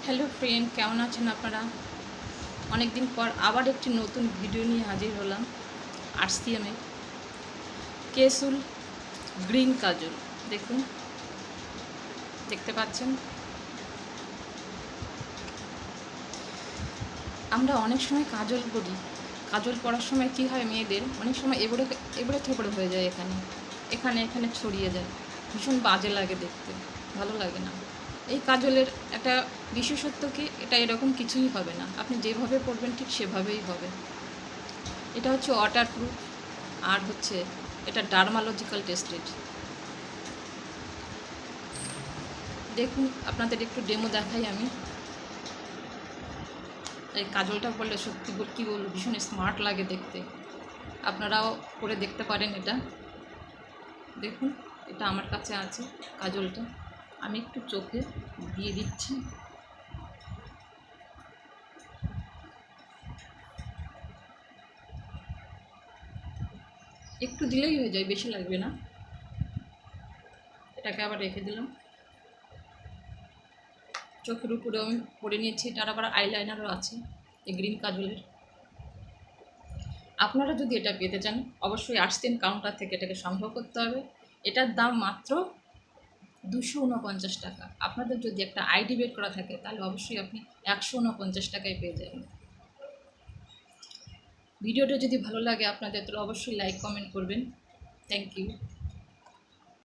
Hello friend, কেমন আছেন আপনারা? অনেক দিন পর আবার একটি নতুন ভিডিও নিয়ে হাজির হলাম। আরসিএমে কেসুল গ্রিন কাজল, দেখুন, দেখতে পাচ্ছেন। আমরা অনেক সময় কাজল করি। কাজল পরার সময় কী হয়, মেয়েদের অনেক সময় এবড়ে এবড়ে থেবড়ে হয়ে যায়, এখানে এখানে এখানে ছড়িয়ে যায়। ভীষণ বাজে লাগে দেখতে, ভালো লাগে না। এই কাজলের একটা বিশেষত্ব কি, এটা এরকম কিছুই হবে না, আপনি যেভাবে পরবেন ঠিক সেভাবেই হবে। এটা হচ্ছে ওয়াটারপ্রুফ, আর হচ্ছে এটা ডার্মালজিক্যাল টেস্টেড। দেখুন, আপনাদের একটু ডেমো দেখাই আমি। এই কাজলটা পরলে সত্যি কী বলবো, ভীষণ স্মার্ট লাগে দেখতে। আপনারাও করে দেখতে পারেন এটা। দেখুন, এটা আমার কাছে আছে কাজলটা, আমি একটু চোখে দিয়ে দিচ্ছি। একটু দিলেই হয়ে যায়, বেশি লাগবে না। এটাকে আবার রেখে দিলাম। চোখের উপরে আমি পরে নিয়েছি। এটার আবার আইলাইনারও আছে এই গ্রিন কাজলের। আপনারা যদি এটা পেতে চান, অবশ্যই আর্টসেন কাউন্টার থেকে এটাকে সংগ্রহ করতে হবে। এটার দাম মাত্র 249 টাকা। আপনাদের যদি একটা আইডি বের করা থাকে, তাহলে অবশ্যই আপনি 149 টাকায় পেয়ে যাবেন। ভিডিওটা যদি ভালো লাগে আপনাদের, তো অবশ্যই লাইক কমেন্ট করবেন। Thank you.